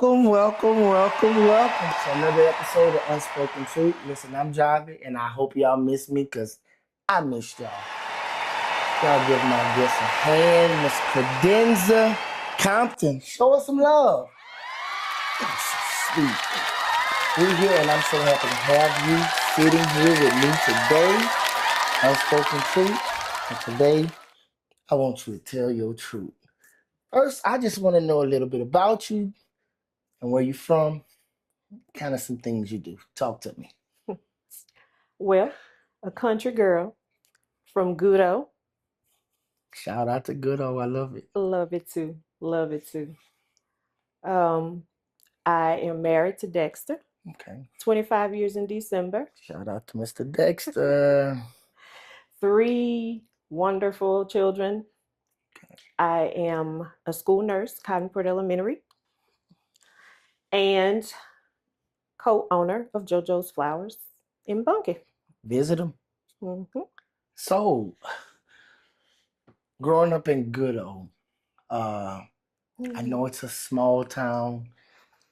Welcome to another episode of Unspoken Truth. Listen, I'm Jave, and I hope y'all miss me because I missed y'all. Y'all give my guest a hand, Miss Credenza Compton. Show us some love. That's so sweet. We're here, and I'm so happy to have you sitting here with me today, Unspoken Truth. And today, I want you to tell your truth. First, I just want to know a little bit about you and where you're from, kind of some things you do. Talk to me. Well, a country girl from Gudo. Shout out to Goodo. I love it. Love it too. Love it too. Um, I am married to Dexter, Okay. 25 years in December. Shout out to Mr. Dexter. 3 wonderful children. I am a school nurse, Cottonport Elementary, and co-owner of JoJo's Flowers in Bunkie. Visit him. Mhm. So, growing up in Goodo, I know it's a small town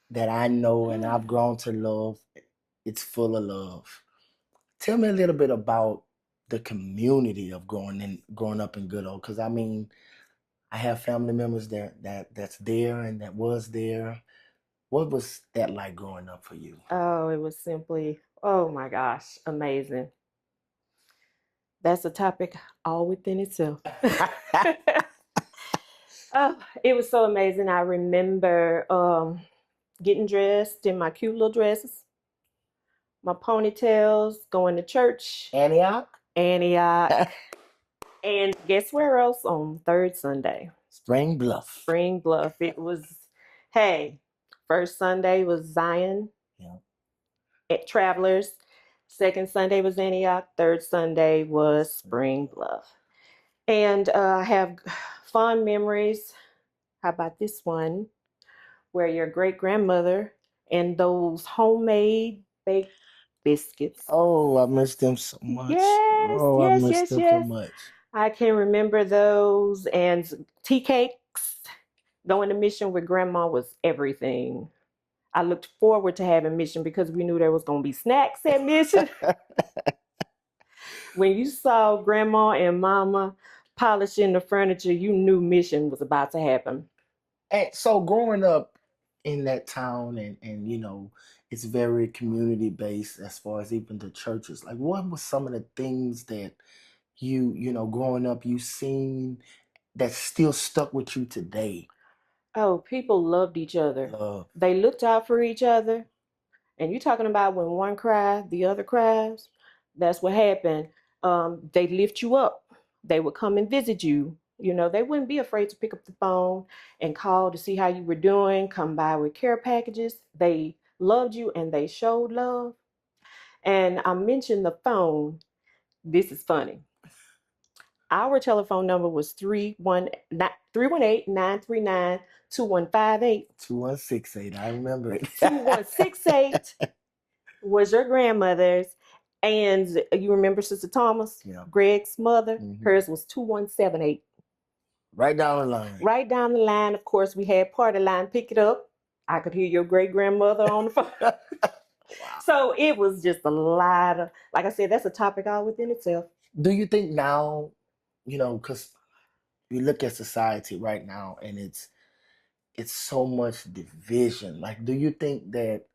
that I know and I've grown to love. It's full of love. Tell me a little bit about the community of growing up in Goodo, because I mean, I have family members that's there and that was there. What was that like growing up for you? Oh, it was simply, oh my gosh, amazing. That's a topic all within itself. Oh, it was so amazing. I remember getting dressed in my cute little dresses, my ponytails, going to church, Antioch? Antioch, and guess where else on third Sunday? Spring Bluff. Spring Bluff. It was, hey, first Sunday was Zion Yeah. at Travelers. Second Sunday was Antioch. Third Sunday was Spring Bluff. And I have fond memories. How about this one? Where your great grandmother and those homemade baked biscuits. Oh, I miss them so much. Yes, Oh, I yes, miss yes, them so yes. much. I can remember those, and tea cakes. Going to mission with grandma was everything. I looked forward to having mission because we knew there was going to be snacks at mission. When you saw grandma and mama polishing the furniture, you knew mission was about to happen. And so growing up in that town and it's very community based as far as even the churches. Like what was some of the things that growing up you seen that still stuck with you today? Oh, people loved each other. Love. They looked out for each other. And you're talking about when one cries, the other cries. That's what happened. They lift you up. They would come and visit you. You know, they wouldn't be afraid to pick up the phone and call to see how you were doing, come by with care packages. They loved you and they showed love. And I mentioned the phone. This is funny. Our telephone number was 318-939-2158. 2168. I remember it. 2168 was your grandmother's. And you remember Sister Thomas, Yeah. Greg's mother? Mhm. Hers was 2178. Right down the line. Right down the line. Of course, we had party line pick it up. I could hear your great grandmother on the phone. Wow. So it was just a lot of, like I said, that's a topic all within itself. Do you think now, because you look at society right now and it's so much division. Like, do you think that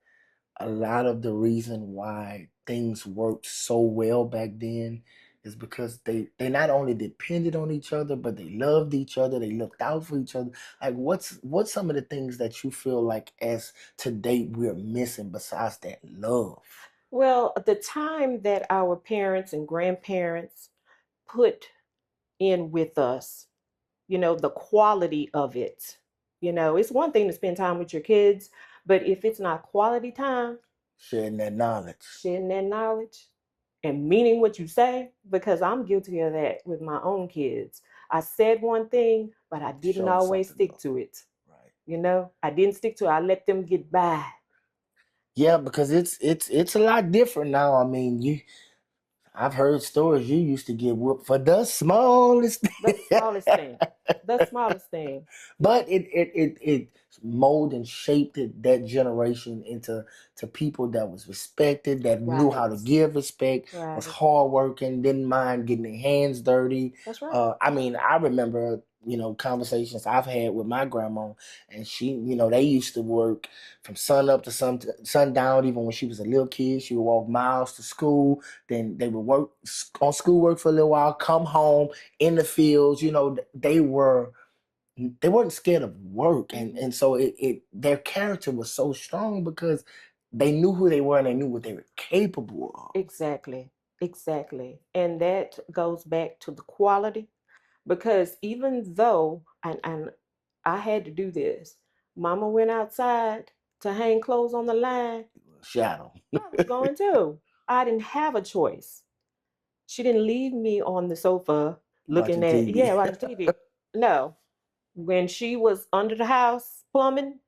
a lot of the reason why things worked so well back then is because they not only depended on each other, but they loved each other, they looked out for each other? Like what's some of the things that you feel like as to date we're missing besides that love? Well, the time that our parents and grandparents put in with us, the quality of it. It's one thing to spend time with your kids, but if it's not quality time, Sharing that knowledge. sharing that knowledge and meaning what you say, because I'm guilty of that with my own kids. I said one thing, but I didn't Show always something stick else. to it. Right. I didn't stick to it. I let them get by. Yeah, because it's a lot different now. I mean, I've heard stories you used to get whooped for the smallest The thing. smallest thing. The smallest thing. But it molded and shaped that generation into people that was respected, that knew how Right. to give respect, was Right. hardworking, didn't mind getting their hands dirty. That's right. I mean, I remember, conversations I've had with my grandma, and she, they used to work from sun up to sundown. Even when she was a little kid, she would walk miles to school. Then they would work on schoolwork for a little while, come home in the fields. They weren't scared of work, and so their character was so strong because they knew who they were and they knew what they were capable of. Exactly. Exactly. And that goes back to the quality because even though and I had to do this, mama went outside to hang clothes on the line, Shadow. I was going too. I didn't have a choice. She didn't leave me on the sofa looking Watching at, TV. yeah, watching TV. No. When she was under the house plumbing,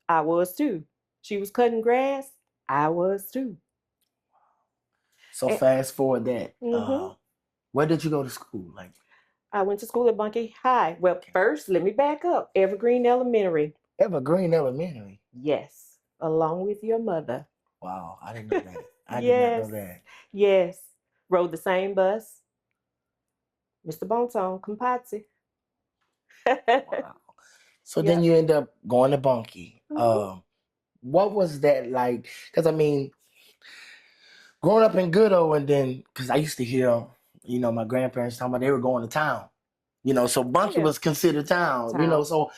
I was too. She was cutting grass, I was too. So And, fast forward that. hmm Where did you go to school? Like, I went to school at Bunkie High. Well, first, let me back up. Evergreen Elementary. Evergreen Elementary. Yes, along with your mother. Wow, I didn't know that. I did not know Yes, that. yes. Rode the same bus. Mr. Bonton, Compazzi. Wow. So then Yep. you end up going to Bunkie. hmm What was that like? Because I mean, growing up in Goodo, and then because I used to hear, my grandparents talking about they were going to town. So Oh, Bunkie yeah. was considered town. Town. So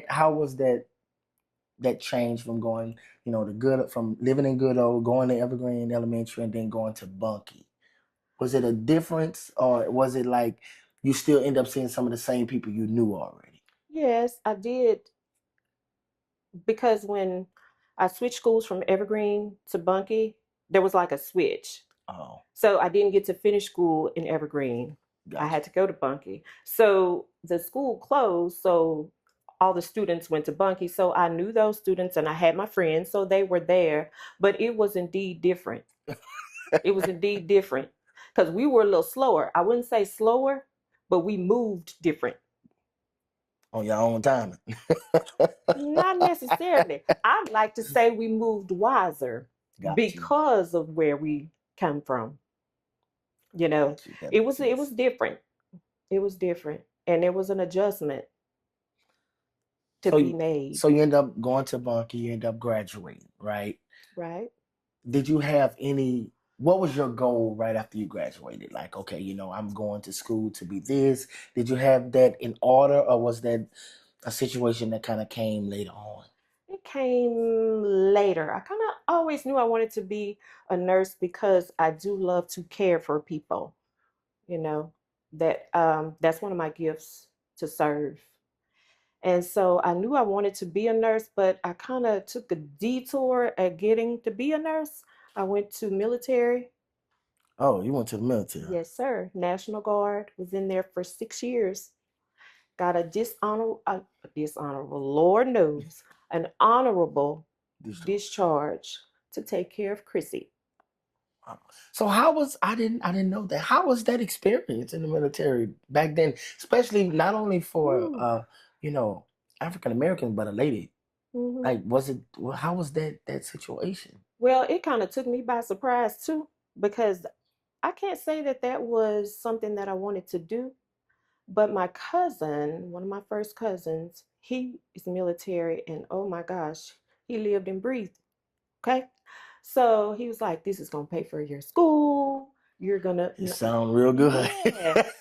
how was that change from going, to good from living in Goodo, going to Evergreen Elementary, and then going to Bunkie? Was it a difference, or was it like you still end up seeing some of the same people you knew already? Yes, I did because when I switched schools from Evergreen to Bunkie, there was like a switch. Oh, So I didn't get to finish school in Evergreen. I gotcha. had to go to Bunkie. So the school closed. So all the students went to Bunkie. So I knew those students and I had my friends. So they were there. But it was indeed different. It was indeed different because we were a little slower. I wouldn't say slower, but we moved different. On your own time. Not necessarily. I'd like to say we moved wiser Got you. because of where we come from. You know, Got you. That it makes was it was sense. different. It was different, and there was an adjustment to So, be you- made. so you end up going to Bunkie. You end up graduating, right? Right? Did you have any? What was your goal right after you graduated? Like, okay, I'm going to school to be this. Did you have that in order, or was that a situation that kind of came later on? It came later. I kind of always knew I wanted to be a nurse because I do love to care for people. You know that's one of my gifts, to serve. And so I knew I wanted to be a nurse, but I kind of took a detour at getting to be a nurse. I went to military. Oh, you went to the military. Yes, sir. National Guard. Was in there for 6 years. Got a dishonorable, Lord knows, an honorable Discharge. discharge to take care of Chrissy. So how was I didn't know that. How was that experience in the military back then, especially not only for Ooh. you know, African Americans, but a lady. hmm Like was it how was that situation? Well, it kind of took me by surprise too, because I can't say that that was something that I wanted to do. But my cousin, one of my first cousins, he is military, and oh my gosh, he lived and breathed. Okay. So he was like, this is going to pay for your school. You're going to, It sounds real good. yes.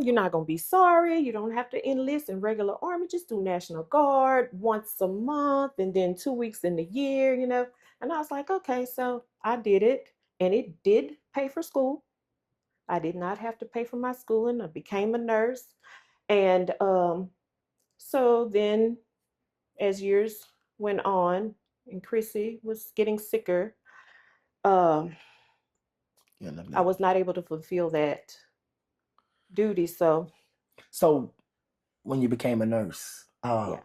You're not going to be sorry. You don't have to enlist in regular army. Just do National Guard once a month and then 2 weeks in the year. And I was like, okay. So I did it, and it did pay for school. I did not have to pay for my schooling. I became a nurse. And so then, as years went on, and Chrissy was getting sicker, um, Yeah, let I me- was not able to fulfill that duty. So, So when you became a nurse, yeah.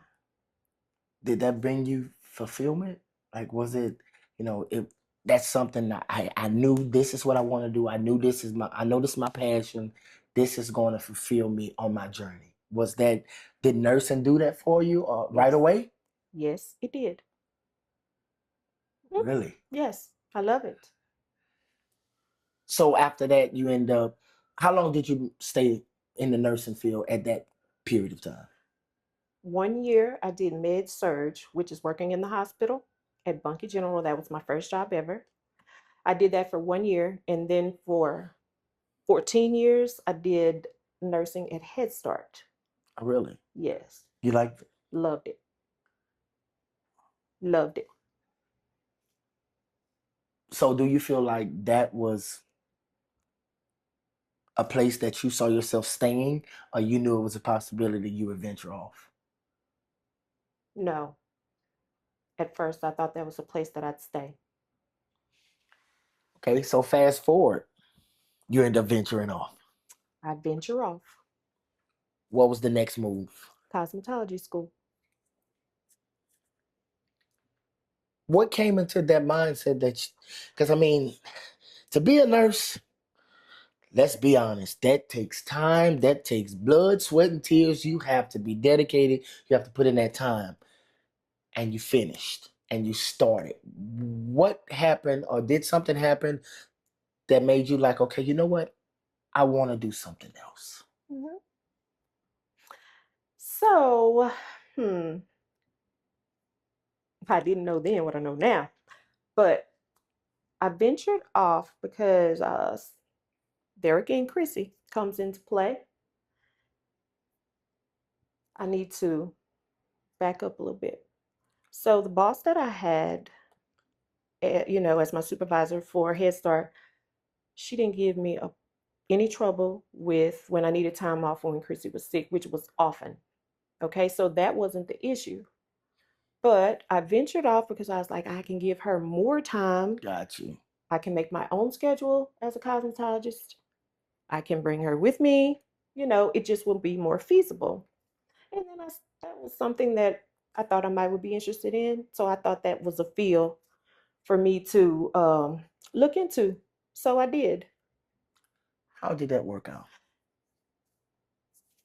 did that bring you fulfillment? Like was it, it? that's something that I knew this is what I want to do. I know this is my passion. This is going to fulfill me on my journey. Did nursing do that for you right Yes. away? Yes, it did. Mhm. Really? Yes, I love it. So after that, you end up. How long did you stay in the nursing field at that period of time? 1 year I did med surge, which is working in the hospital at Bunkie General. That was my first job ever. I did that for 1 year, and then for 14 years I did nursing at Head Start. Really? Yes, You liked it? loved it. Loved it. So do you feel like that was a place that you saw yourself staying, or you knew it was a possibility you would venture off? No, at first I thought that was a place that I'd stay. Okay, so fast forward, you end up venturing off. I'd venture off. What was the next move? Cosmetology school. What came into that mindset because I mean, to be a nurse, let's be honest, that takes time, that takes blood, sweat, and tears. You have to be dedicated, you have to put in that time, and you finished and you started. What happened, or did something happen that made you like, okay, you know what? I want to do something else. Mhm. So, hmm, I didn't know then what I know now, but I ventured off because Derek and Chrissy comes into play. I need to back up a little bit. So the boss that I had, as my supervisor for Head Start, she didn't give me any trouble with when I needed time off when Chrissy was sick, which was often. Okay, so that wasn't the issue. But I ventured off because I was like, I can give her more time. Got you. I can make my own schedule as a cosmetologist. I can bring her with me. It just will be more feasible. And then that was something that I thought I might would be interested in. So I thought that was a field for me to look into. So I did. How did that work out?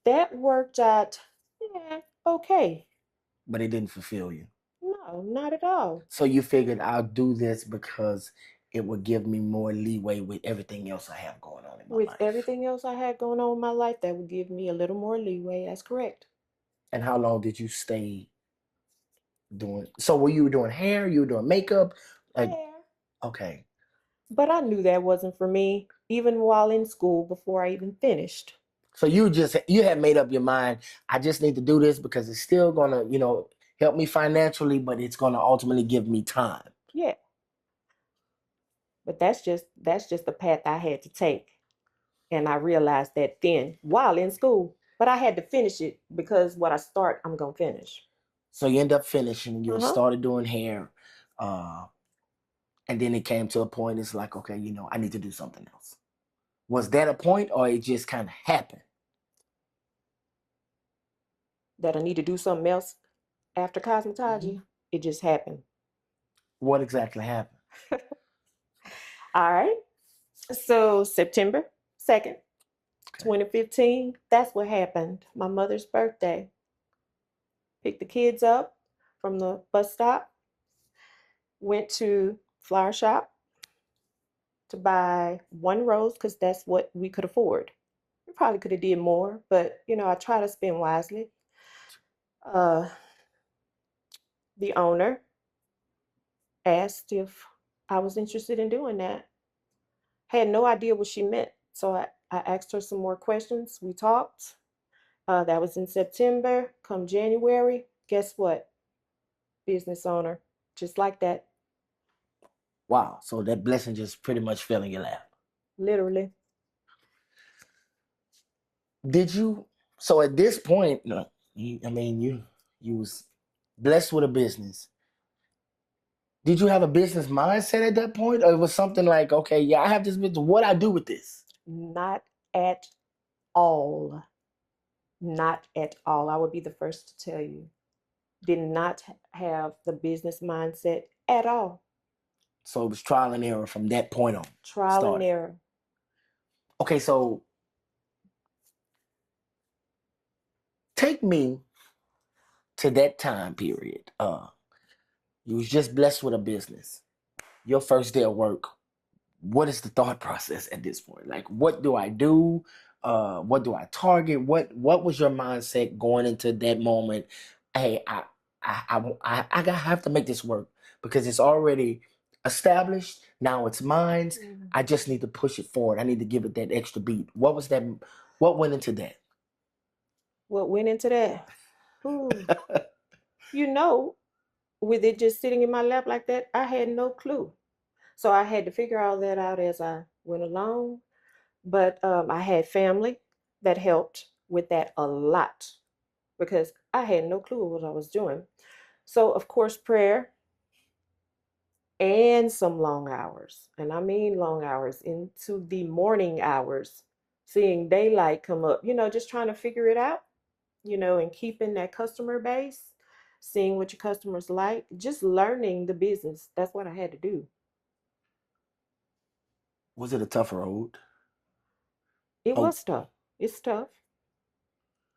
That worked out, yeah, okay. But it didn't fulfill you. No, not at all. So you figured I'll do this because it would give me more leeway with everything else I have going on in my With life. everything else I had going on in my life, that would give me a little more leeway. That's correct. And how long did you stay doing? So were you doing hair? You were doing makeup? Like, Hair. okay. But I knew that wasn't for me, even while in school before I even finished. So you had made up your mind. I just need to do this because it's still gonna, help me financially, but it's gonna ultimately give me time. Yeah. But that's just the path I had to take. And I realized that then while in school. But I had to finish it because what I start, I'm gonna finish. So you end up finishing. You Uh-huh. started doing hair, uh, and then it came to a point. It's like, okay, I need to do something else. Was that a point, or it just kind of happened? That I need to do something else after cosmetology. It just happened. What exactly happened? All right. So September 2nd, Okay. 2015, that's what happened. My mother's birthday. Picked the kids up from the bus stop, went to flower shop to buy one rose because that's what we could afford. We probably could have did more, but I try to spend wisely. Uh, the owner asked if I was interested in doing that. Had no idea what she meant, so I asked her some more questions. We talked. That was in September. Come January, guess what? Business owner, just like that, Wow. So that blessing just pretty much fell in your lap. literally. Did you? So at this point, I mean, you was blessed with a business. Did you have a business mindset at that point, or it was something like, okay, yeah, I have this business. What I do with this? Not at all. Not at all. I would be the first to tell you. Did not have the business mindset at all. So it was trial and error from that point on. Trial and Started. error. Okay, so take me to that time period. You was just blessed with a business. Your first day of work. What is the thought process at this point? Like, what do I do? What do I target? What was your mindset going into that moment? Hey, I have to make this work because it's already established. Now it's mine. I just need to push it forward. I need to give it that extra beat. What was that? What went into that? What went into that? Ooh, you know, with it just sitting in my lap like that, I had no clue. So I had to figure all that out as I went along. But I had family that helped with that a lot because I had no clue what I was doing. So, of course, prayer and some long hours. And I mean long hours into the morning hours, seeing daylight come up, just trying to figure it out, and keeping that customer base, seeing what your customers like, just learning the business. That's what I had to do. Was it a tough road? It Oh, was tough. It's tough.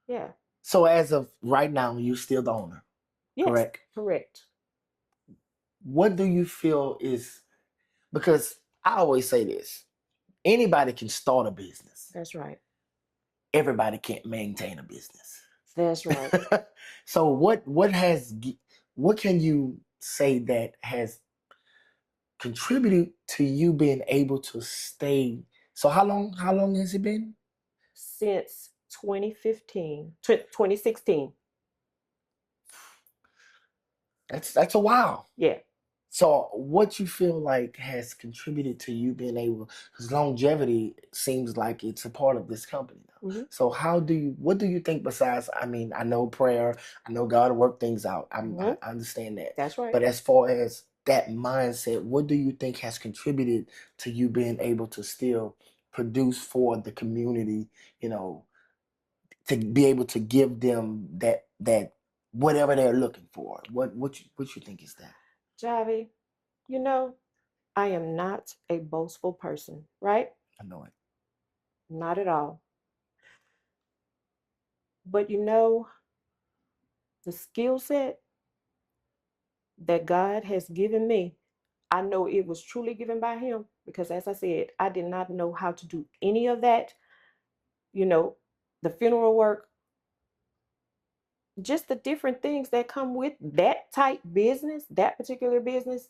Yeah. so as of right now, you're still the owner, Yes, correct? correct. What do you feel is because I always say this: anybody can start a business. That's right. Everybody can't maintain a business. That's right. So what can you say that has contributed to you being able to stay? So how long has it been? Since 2015, 2016. That's a while. Yeah. So what you feel like has contributed to you being able, because longevity seems like it's a part of this company now. Hmm. So what do you think besides, I mean, I know prayer, I know God work things out. Hmm. I understand that. That's right. But as far as that mindset, what do you think has contributed to you being able to still produce for the community, you know, to be able to give them that whatever they're looking for? What you think is that? Javi, you know, I am not a boastful person, right? I know it. Not at all. But the skill set that God has given me, I know it was truly given by Him because, as I said, I did not know how to do any of that. You know, the funeral work, just the different things that come with that type business, that particular business,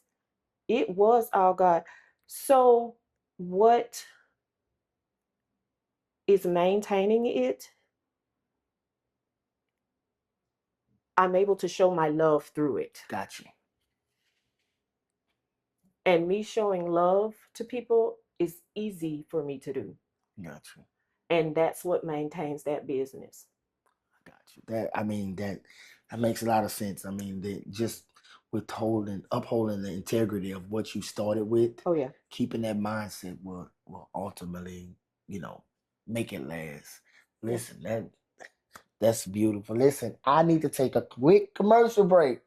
it was all God. So, what is maintaining it? I'm able to show my love through it. Got you. And me showing love to people is easy for me to do. Got you. And that's what maintains that business. Got you. That makes a lot of sense. I mean, that just upholding the integrity of what you started with, Oh, yeah. keeping that mindset will ultimately, you know, make it last. Yeah. Listen, that's beautiful. Listen, I need to take a quick commercial break.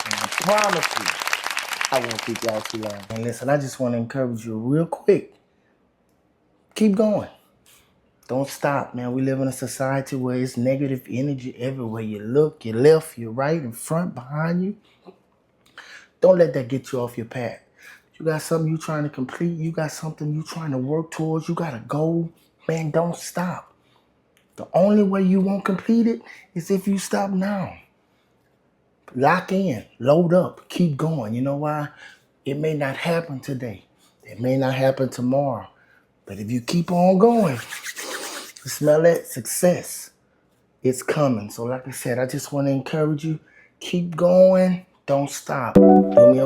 And I promise you, I won't keep y'all too long. And listen, I just want to encourage you real quick. Keep going. Don't stop, man. We live in a society where it's negative energy everywhere you look, your left, your right, in front, behind you. Don't let that get you off your path. You got something you trying to complete. You got something you trying to work towards. You got a goal. Man, don't stop. The only way you won't complete it is if you stop now. Lock in, load up, keep going. You know why? It may not happen today. It may not happen tomorrow. But if you keep on going, you smell that success. It's coming. So like I said, I just want to encourage you. Keep going. Don't stop. Do me a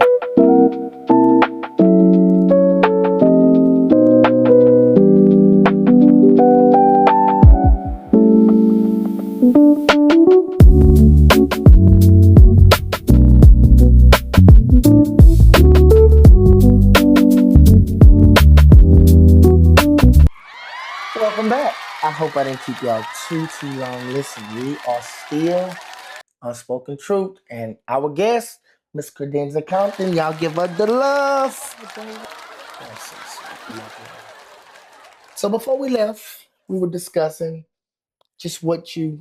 welcome back. I hope I didn't keep y'all too long. Listen, we are still Unspoken Truth, and our guest, Miss Credenza Compton, y'all give her the love. That's so sweet. Love her. So before we left, we were discussing just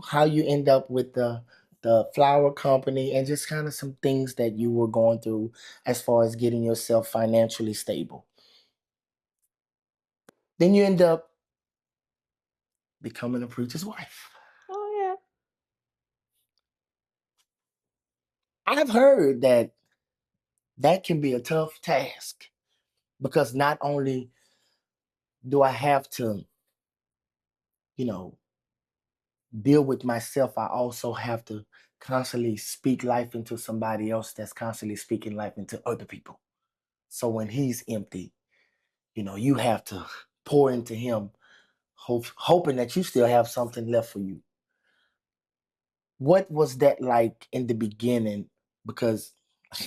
how you end up with the flower company and just kind of some things that you were going through as far as getting yourself financially stable. Then you end up becoming a preacher's wife. Oh yeah. I've heard that that can be a tough task because not only do I have to, you know, deal with myself, I also have to constantly speak life into somebody else that's constantly speaking life into other people. So when he's empty, you have to pour into him, hoping that you still have something left for you. What was that like in the beginning? Because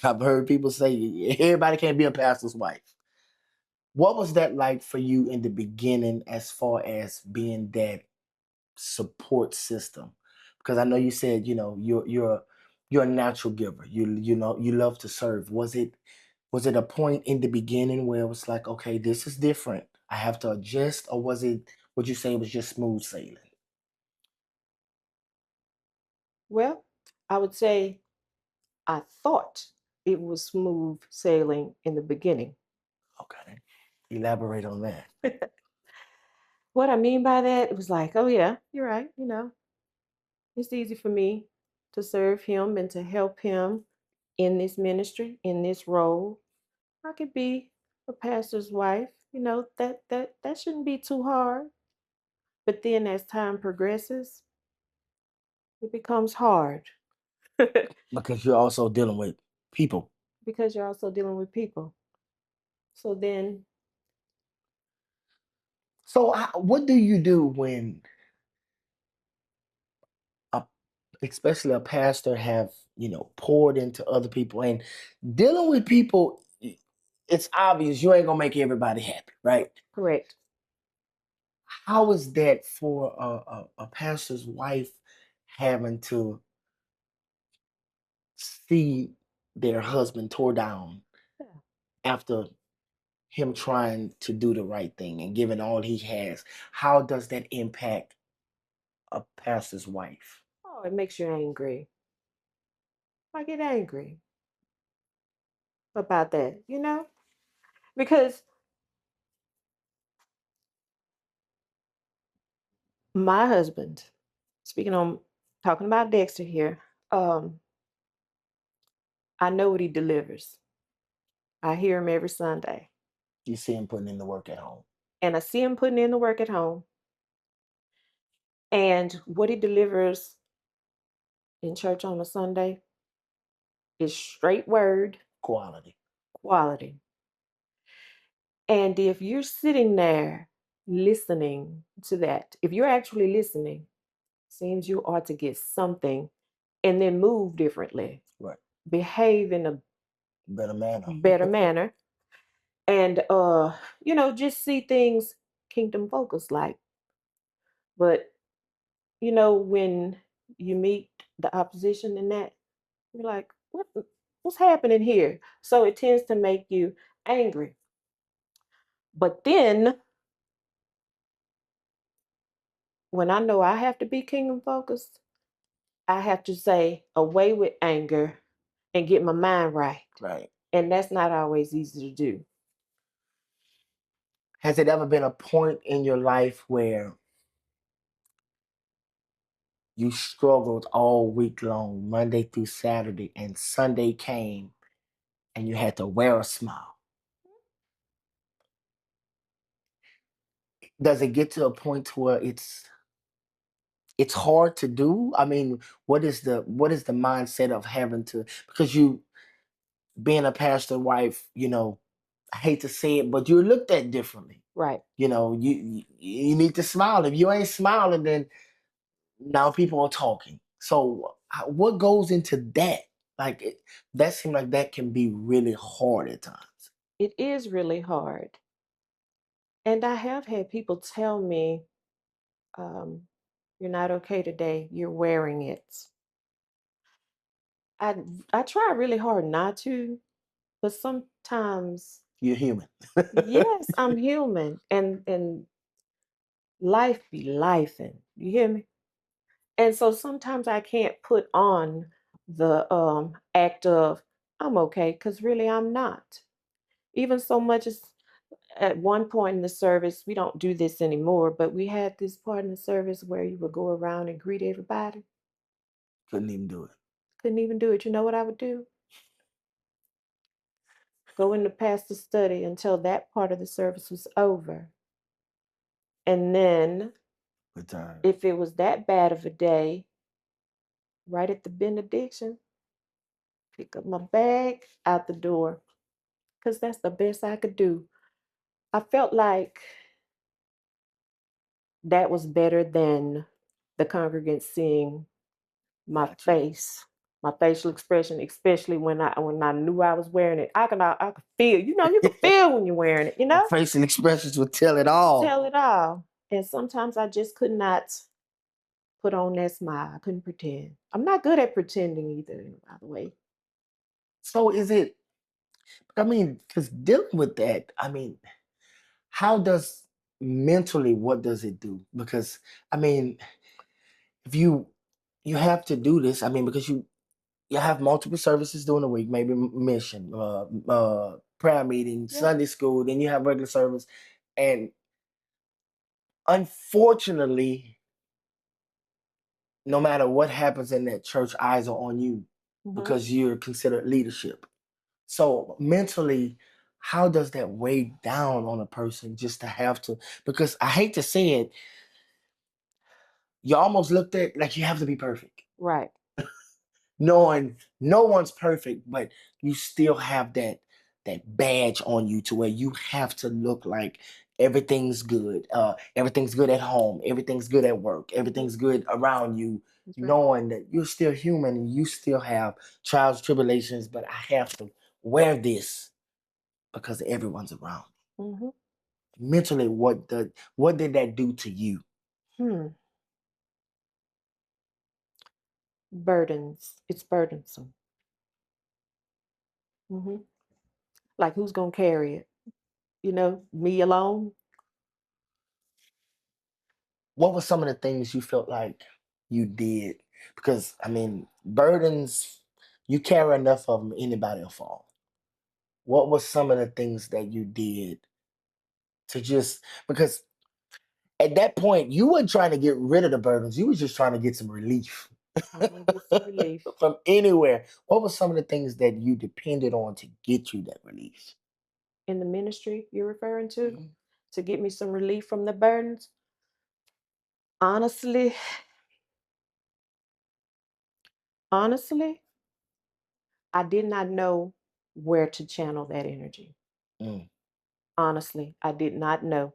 I've heard people say everybody can't be a pastor's wife. What was that like for you in the beginning as far as being that support system? Because I know you said, you're a natural giver. You love to serve. Was it a point in the beginning where it was like, okay, this is different, I have to adjust, or would you say it was just smooth sailing? Well, I would say I thought it was smooth sailing in the beginning. Okay. Elaborate on that. What I mean by that, it was like, oh yeah, you're right. It's easy for me to serve him and to help him in this ministry, in this role. I could be a pastor's wife. That shouldn't be too hard. But then as time progresses, it becomes hard Because you're also dealing with people. because you're also dealing with people. So then, So what do you do when a, especially a pastor have poured into other people and dealing with people? It's obvious you ain't gonna make everybody happy, right? correct. How is that for a pastor's wife having to see their husband tore down Yeah. after him trying to do the right thing and giving all he has? How does that impact a pastor's wife? Oh, it makes you angry. I get angry about that, because my husband, speaking on talking about Dexter here, um, I know what he delivers. I hear him every Sunday. You see him putting in the work at home. And I see him putting in the work at home. And what he delivers in church on a Sunday is straight word, Quality. quality. And if you're sitting there listening to that, if you're actually listening, seems you ought to get something and then move differently, Right. behave in a Better manner. better manner, and just see things kingdom focused like. But when you meet the opposition in that, you're like, what's happening here? So it tends to make you angry. But then when I know I have to be kingdom focused, I have to say away with anger and get my mind right. Right. And that's not always easy to do. Has it ever been a point in your life where you struggled all week long, Monday through Saturday, and Sunday came and you had to wear a smile? Does it get to a point where it's hard to do? I mean, what is the mindset of having to, because you being a pastor wife, I hate to say it, but you're looked at differently. Right. You need to smile. If you ain't smiling, then now people are talking. So what goes into that? Like that seems like that can be really hard at times. It is really hard. And I have had people tell me, um, you're not okay today, you're wearing it. I try really hard not to, but sometimes, You're human. yes, I'm human, and life be lifing. You hear me? And so sometimes I can't put on the act of I'm okay because really I'm not. Even so much as at one point in the service, we don't do this anymore, but we had this part in the service where you would go around and greet everybody. Couldn't even do it. Couldn't even do it. You know what I would do? Go in the pastor's study until that part of the service was over. And then, Return. if it was that bad of a day, right at the benediction, pick up my bag out the door because that's the best I could do. I felt like that was better than the congregants seeing my Gotcha. face, my facial expression, especially when I knew I was wearing it. I could feel, you could feel when you're wearing it, Your facial expressions would tell it You could all. tell it all. And sometimes I just could not put on that smile. I couldn't pretend. I'm not good at pretending either, by the way. So is it? I mean, because dealing with that, I mean, how does mentally what does it do? Because I mean, if you have to do this, I mean, because you have multiple services during the week, maybe mission, prayer meeting, Yeah. Sunday school, then you have regular service, and unfortunately, no matter what happens in that church, eyes are on you Hmm. because you're considered leadership. So mentally, how does that weigh down on a person just to have to? Because I hate to say it, you almost looked at like you have to be perfect, Right. knowing no one's perfect, but you still have that badge on you to where you have to look like everything's good at home, everything's good at work, Hmm. everything's good around you, That's right. knowing that you're still human and you still have trials, tribulations, but I have to wear this because everyone's around. Hmm. Mentally, what did that do to you? Hmm. Burdens. It's burdensome. Hmm. Like who's gonna carry it? Me alone. What were some of the things you felt like you did? Because I mean, burdens, you carry enough of them, anybody will fall. What were some of the things that you did to just because at that point you weren't trying to get rid of the burdens, you were just trying to get some relief I want to get some relief. from anywhere. What were some of the things that you depended on to get you that relief? In the ministry you're referring Mhm. to get me some relief from the burdens. Honestly, honestly, I did not know where to channel that energy. Mm, Honestly, I did not know.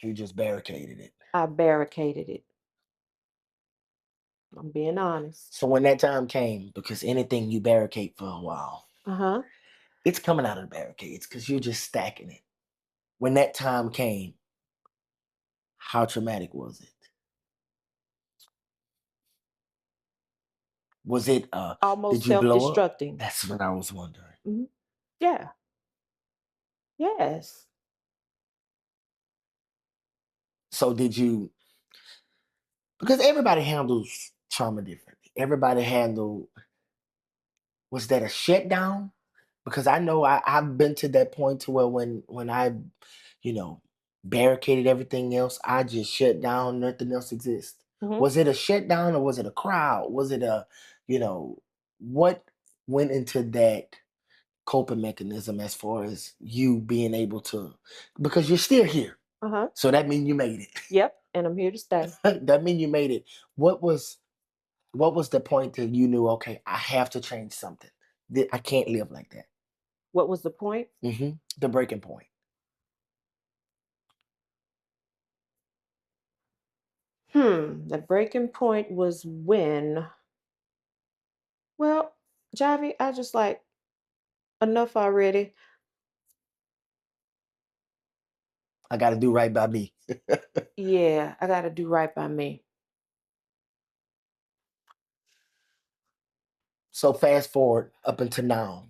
you just barricaded it. I barricaded it. I'm being honest. So when that time came, because anything you barricade for a while, Uh-huh. it's coming out of the barricades because you're just stacking it. When that time came, how traumatic was it? Was it did Almost you blow up? self-destructing. That's what I was wondering. Mhm. Yeah. Yes. So did you because everybody handles trauma differently. Everybody handle was that a shutdown? Because I know I've been to that point to where when I, you know, barricaded everything else, I just shut down, nothing else exists. Hmm. Was it a shutdown or was it a crowd? Was it a, you know, what went into that coping mechanism as far as you being able to because you're still here. Uh-huh. So that means you made it. Yep. And I'm here to stay. That means you made it. What was what was the point that you knew, okay, I have to change something. I can't live like that. What was the point? The breaking point. The breaking point was when, well, Javi, I just like enough already. I got to do right by me. Yeah, I gotta do right by me. So fast forward up until now,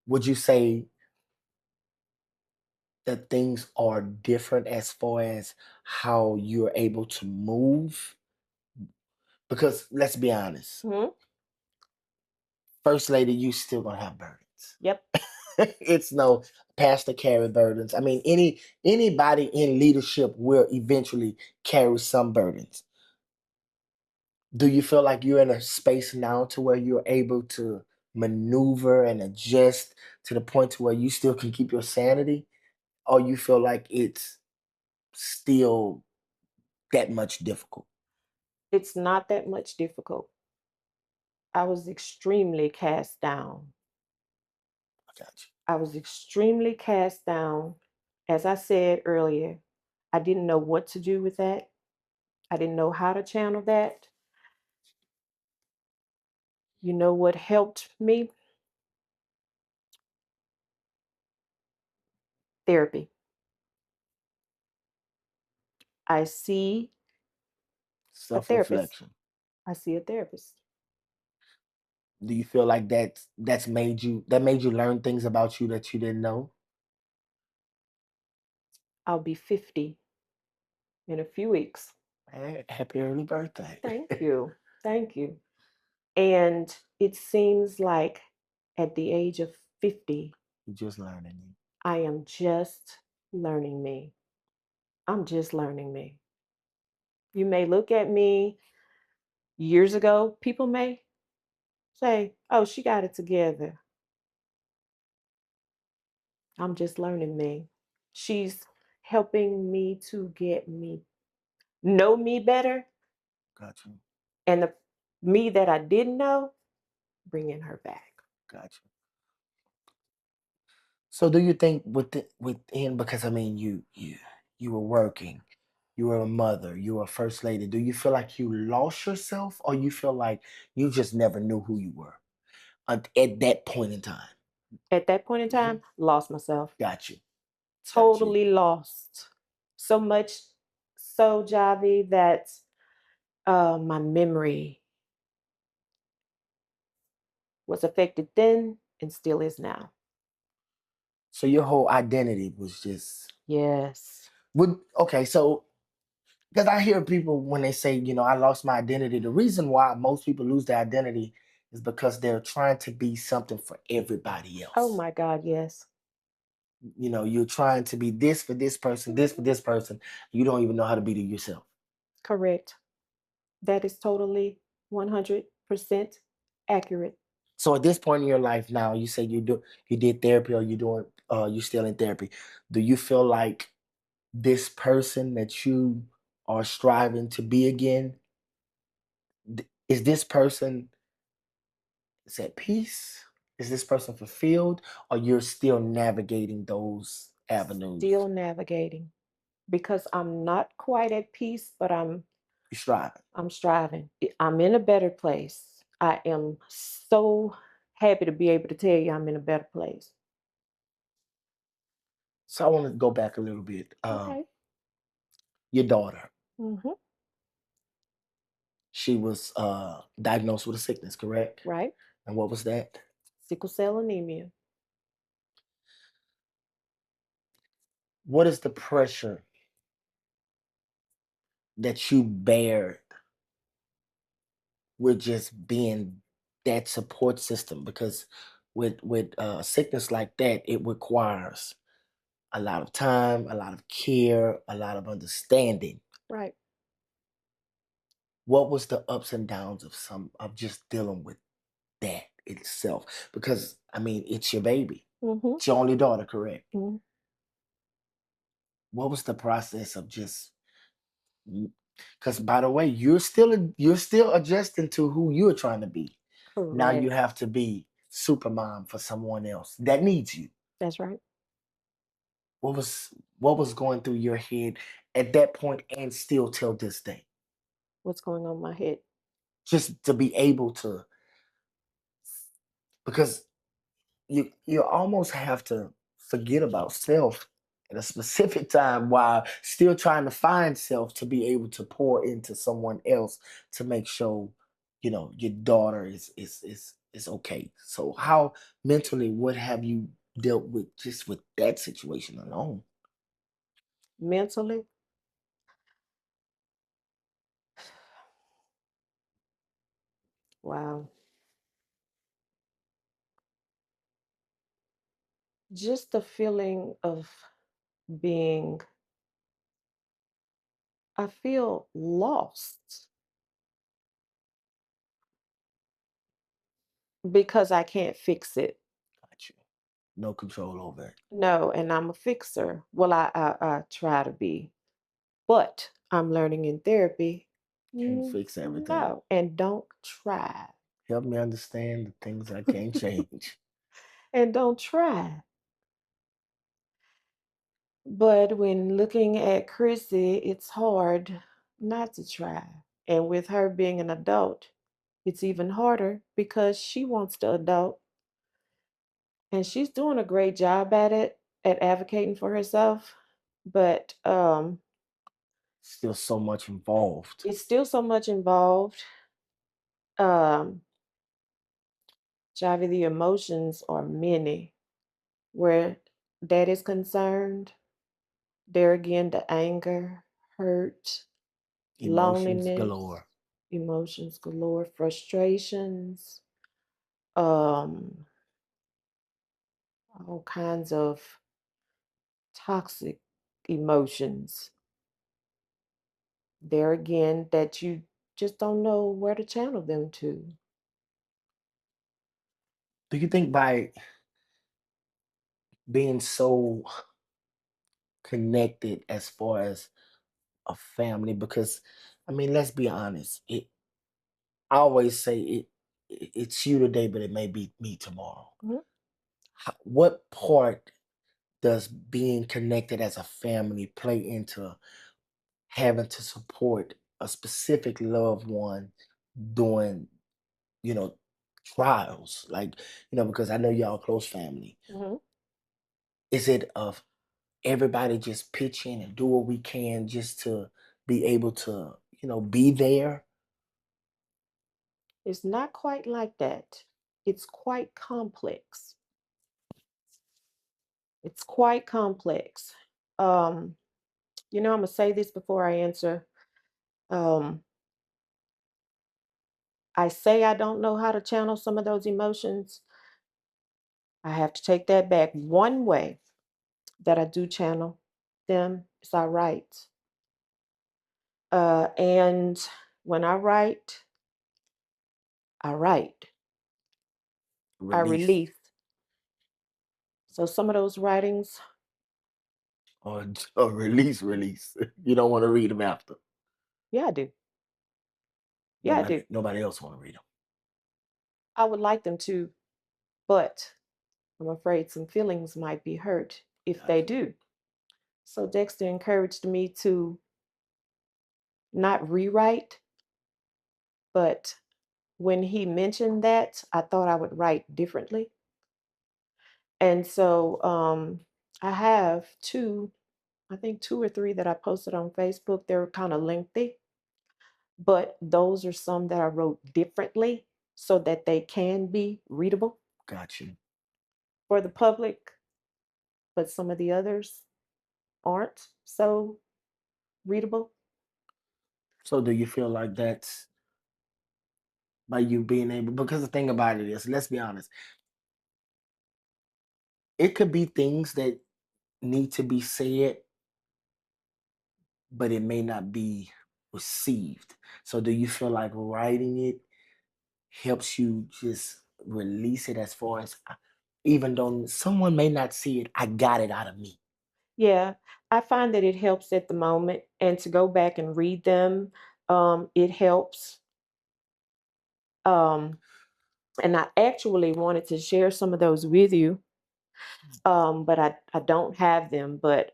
would you say that things are different as far as how you're able to move? Because let's be honest, Hmm. first lady, you still gonna have burdens. Yep. It's no pastor carry burdens. I mean, anybody in leadership will eventually carry some burdens. Do you feel like you're in a space now to where you're able to maneuver and adjust to the point to where you still can keep your sanity, or you feel like it's still that much difficult? It's not that much difficult. I was extremely cast down. I got you. I was extremely cast down. As I said earlier, I didn't know what to do with that. I didn't know how to channel that. You know what helped me? Therapy. I see a Self therapist. reflection. I see a therapist. Do you feel like that's made you learn things about you that you didn't know? I'll be 50 in a few weeks. Happy early birthday. Thank you. Thank you. And it seems like at the age of 50, You're just learning. I am just learning me. I'm just learning me. You may look at me years ago, people may say, oh, she got it together. I'm just learning me. She's helping me to get me know me better, Got you. and the me that I didn't know, bringing her back. Got you. So do you think within, because I mean you were working, you were a mother, you were a first lady. Do you feel like you lost yourself, or you feel like you just never knew who you were at that point in time? At that point in Mhm. time, lost myself. Got you. Got you. Totally lost. So much so, Javi, that my memory was affected then and still is now. So your whole identity was just Yes, would okay. So because I hear people when they say, I lost my identity. The reason why most people lose their identity is because they're trying to be something for everybody oh else. my God, yes. You're trying to be this for this person, this for this person. You don't even know how to be to yourself. Correct. That is totally 100% accurate. So at this point in your life now, you say you did therapy, or you still in therapy. Do you feel like this person that you are striving to be again, is this person is at peace? Is this person fulfilled, or you're still navigating those avenues? Still navigating because I'm not quite at peace, but You're striving. I'm striving. I'm in a better place. I am so happy to be able to tell you I'm in a better place. So I want to go back a little bit. Okay. Your daughter, Hmm. she was diagnosed with a sickness, correct? Right. And what was that? Sickle cell anemia. What is the pressure that you bear with just being that support system? Because with sickness like that, it requires a lot of time, a lot of care, a lot of understanding. Right. What was the ups and downs of just dealing with that itself? Because I mean, it's your baby. Hmm. It's your only daughter, correct? Hmm. What was the process of just, because by the way, you're still adjusting to who you're trying to be. Now you Correct. have to be super mom for someone else that needs you. That's right. What was going through your head at that point, and still till this day? What's going on in my head? Just to be able to, because you almost have to forget about self at a specific time while still trying to find self to be able to pour into someone else to make sure. your daughter is okay. So how mentally, what have you dealt with just with that situation alone? Mentally, wow. Just the feeling of being, I feel lost because I can't fix it. Got you. No control over it. No, and I'm a fixer. Well, I try to be, but I'm learning in therapy. Can't fix everything. No, and don't try. Help me understand the things I can't change. And don't try. But when looking at Chrissy, it's hard not to try. And with her being an adult, it's even harder because she wants to adult and she's doing a great job at it, at advocating for herself. But Still so much involved. it's still so much involved. Um, Javi, the emotions are many. Where that is concerned, there again, the anger, hurt, Emotions loneliness, galore. emotions galore, frustrations, um, all kinds of toxic emotions. There again, that you just don't know where to channel them to. Do you think by being so connected as far as a family, because I mean, let's be honest, I always say it's you today, but it may be me tomorrow. Mhm. What part does being connected as a family play into having to support a specific loved one during, you know, trials? Like, because I know y'all close family. Mhm. Is it of everybody just pitch in and do what we can just to be able to, be there? It's not quite like that. It's quite complex. It's quite complex. Um, I'm gonna say this before I answer. Um, I say I don't know how to channel some of those emotions. I have to take that back. One way that I do channel them is I write. And when I write, I Release release. So some of those writings, or release. You don't want to read them after. yeah, I do. Yeah, I Nobody do. nobody else want to read them. I would like them to, but I'm afraid some feelings might be hurt if they Gotcha. do. So Dexter encouraged me to not rewrite, but when he mentioned that, I thought I would write differently. And so I have I think two or three that I posted on Facebook. They're kind of lengthy, but those are some that I wrote differently so that they can be readable Got you. for the public, but some of the others aren't so readable. So do you feel like that's by you being able, because the thing about it is, let's be honest, it could be things that need to be said, but it may not be received. So do you feel like writing it helps you just release it, as far as even though someone may not see it, I got it out of me. Yeah, I find that it helps at the moment, and to go back and read them, it helps. Um, and I actually wanted to share some of those with you, but I don't have them. But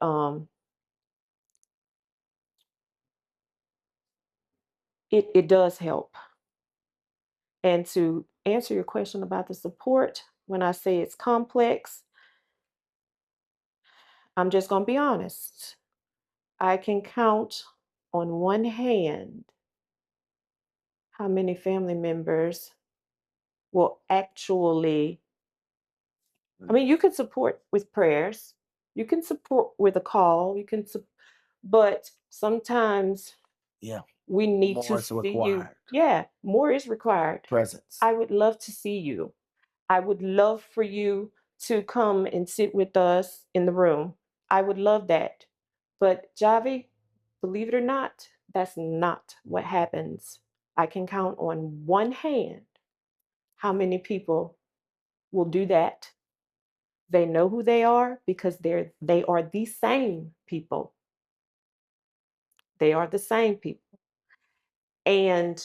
it does help. And to answer your question about the support, when I say it's complex, I'm just going to be honest. I can count on one hand how many family members will actually, I mean, you can support with prayers, you can support with a call, but sometimes Yeah. we need to More is see you. required. Yeah, more is required. Presence. I would love to see you. I would love for you to come and sit with us in the room. I would love that. But Javi, believe it or not, that's not what happens. I can count on one hand how many people will do that. They know who they are because they are the same people. They are the same people. And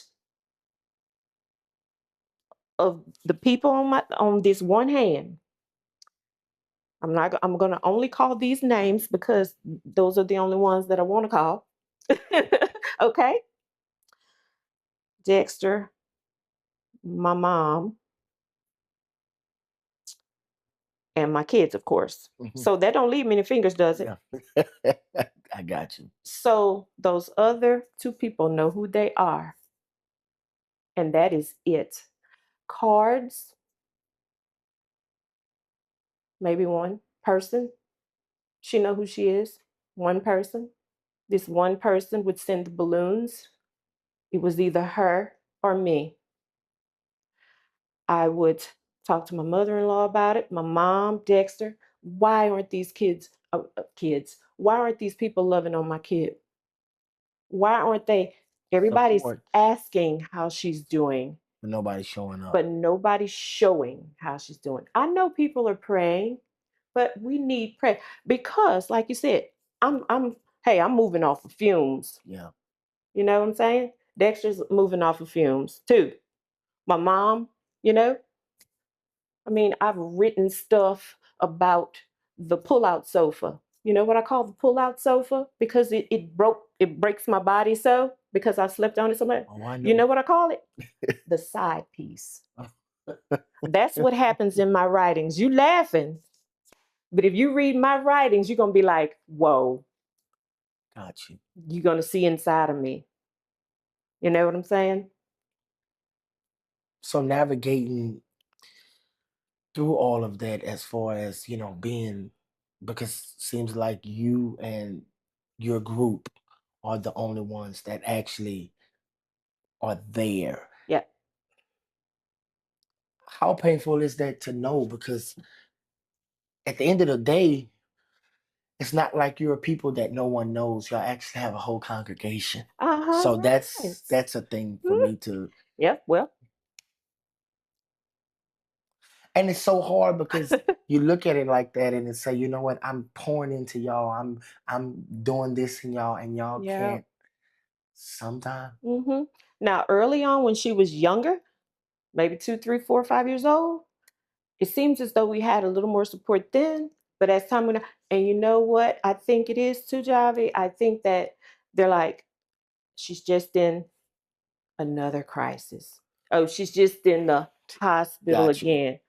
of the people on this one hand, I'm going to only call these names because those are the only ones that I want to call. Okay? Dexter, my mom, and my kids, of course. Mhm. So that don't leave many fingers, does it? Yeah. I got you. So those other two people know who they are, and that is it. Cards, maybe one person. She know who she is. One person. This one person would send the balloons. It was either her or me. I would talk to my mother-in-law about it, my mom, Dexter. Why aren't these kids? Why aren't these people loving on my kid? Why aren't they? Everybody's Support, asking how she's doing, but nobody's showing up. but nobody's showing how she's doing. I know people are praying, but we need prayer because, like you said, I'm moving off of fumes. Yeah. You know what I'm saying? Dexter's moving off of fumes too. My mom, you know, I mean, I've written stuff about the pull-out sofa. You know what I call the pull-out sofa? Because it breaks my body so because I slept on it so much. Oh, I You know. know what I call it? The side piece. That's what happens in my writings. You laughing, but if you read my writings, you're gonna be like, whoa, Got you. you're gonna see inside of me. You know what I'm saying? So navigating through all of that as far as, being, because seems like you and your group are the only ones that actually are there. Yeah. How painful is that to know? Because at the end of the day, it's not like you're people that no one knows. Y'all actually have a whole congregation. Uh-huh. So that's Yes. that's a thing for me to, Yeah, well. and it's so hard because you look at it like that and say, you know what, I'm pouring into y'all. I'm doing this in y'all and y'all Yeah. can't sometimes. Now, early on when she was younger, maybe 2, 3, 4, 5 years old, it seems as though we had a little more support then. But as time went on, and you know what I think it is too, Javi? I think that they're like, she's just in another crisis. Oh, she's just in the hospital Got you. again.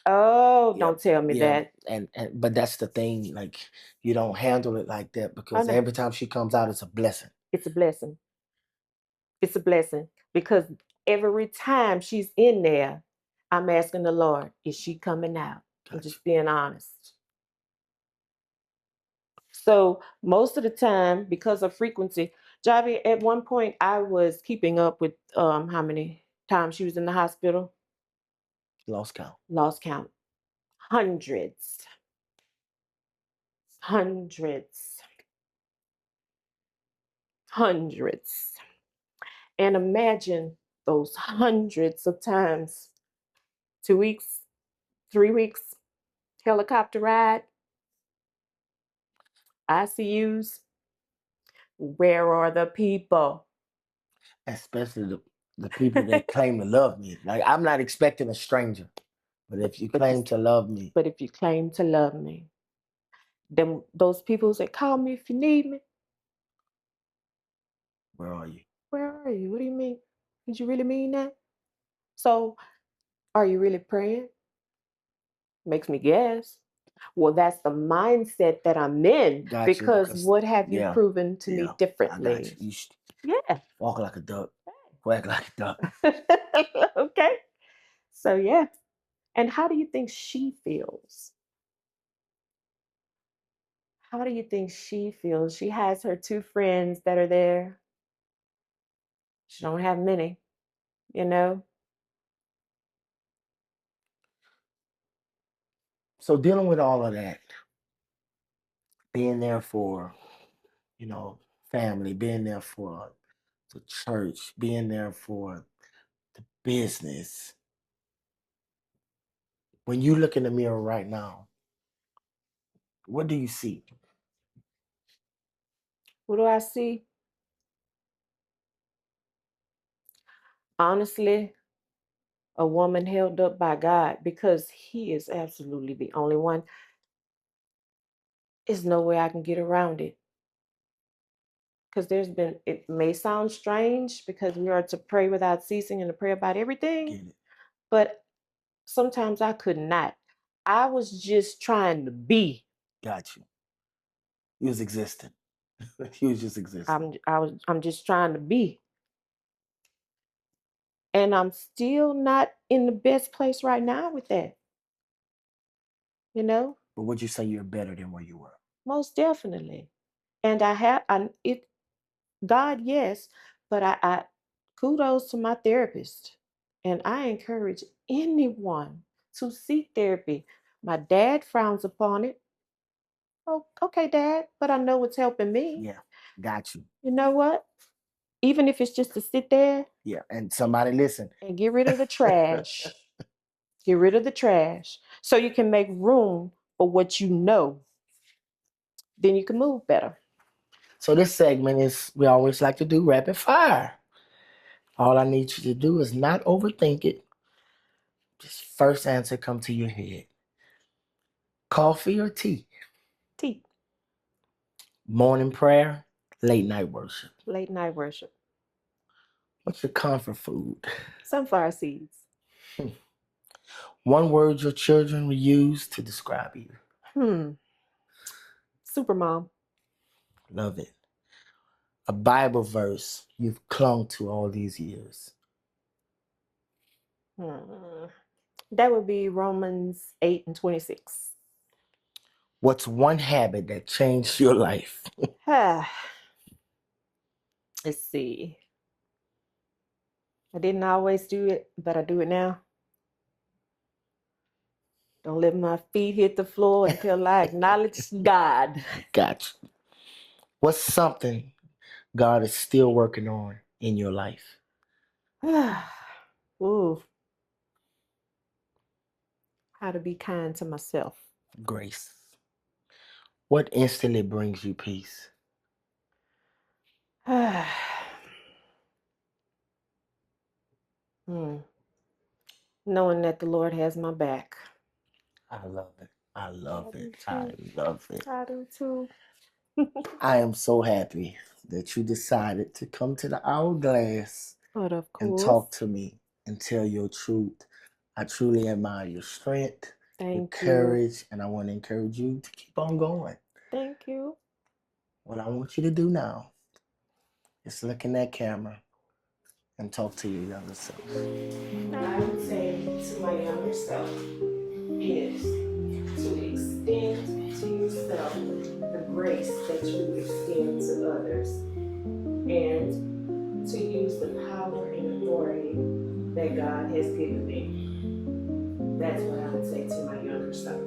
Oh, Yep. don't tell me Yeah. that. And but that's the thing, like you don't handle it like that Oh because no, every time she comes out, it's a blessing. it's a blessing. It's a blessing because every time she's in there, I'm asking the Lord, is she coming out? I'm Got you. just being honest. So most of the time, because of frequency, Javi, at one point I was keeping up with how many times she was in the hospital. Lost count. Lost count. Hundreds. Hundreds. Hundreds. And imagine those hundreds of times. 2 weeks, 3 weeks, helicopter ride, ICUs. Where are the people? Especially the people that claim to love me. Like I'm not expecting a stranger, but if you but claim to love me, but if you claim to love me, then those people say, call me if you need me. where are you? Where are you? What do you mean? Did you really mean that? So are you really praying? Makes me guess. Well, that's the mindset that I'm in Got you because because what have you yeah, proven to me yeah, I got differently? you. You Yeah. walk like a duck. Quack like a duck. Okay. So yeah. And how do you think she feels? How do you think she feels? She has her two friends that are there. She don't have many, you know? So dealing with all of that, being there for, you know, family, being there for the church, being there for the business. When you look in the mirror right now, what do you see? What do I see? Honestly, a woman held up by God because He is absolutely the only one. There's no way I can get around it. Because it may sound strange because we are to pray without ceasing and to pray about everything, Get it? but sometimes I could not. I was just trying to be. Got you. You was existing. You was just existing. I'm just trying to be. And I'm still not in the best place right now with that. You know? But would you say you're better than where you were? Most definitely. And God, yes, but I kudos to my therapist. And I encourage anyone to seek therapy. My dad frowns upon it. Oh, okay, Dad, but I know it's helping me. Yeah, got you. You know what? Even if it's just to sit there Yeah, and somebody listen. and get rid of the trash. Get rid of the trash so you can make room for what you know. Then you can move better. So this segment is, we always like to do rapid fire. All I need you to do is not overthink it. Just first answer come to your head. Coffee or tea? Tea, Morning prayer, late night worship. late night worship, What's your comfort food? sunflower seeds. One word your children will use to describe you. Hmm. Super mom. Love it. A Bible verse you've clung to all these years. Hmm. That would be Romans 8:26. What's one habit that changed your life? Let's see. I didn't always do it, but I do it now. Don't let my feet hit the floor until I acknowledge God. Gotcha. What's something God is still working on in your life? Ooh, how to be kind to myself. Grace. What instantly brings you peace? Hmm. Knowing that the Lord has my back. I love it. I I love do it. I too. love it. I do too. I am so happy that you decided to come to the hourglass But of and talk course, to me and tell your truth. I truly admire your strength, your thank you. courage, and I want to encourage you to keep on going. Thank you. What I want you to do now is look in that camera and talk to your younger self. I would say to my younger self is to extend to yourself the grace that you extend to others and to use the power and authority that God has given me. That's what I would say to my younger self.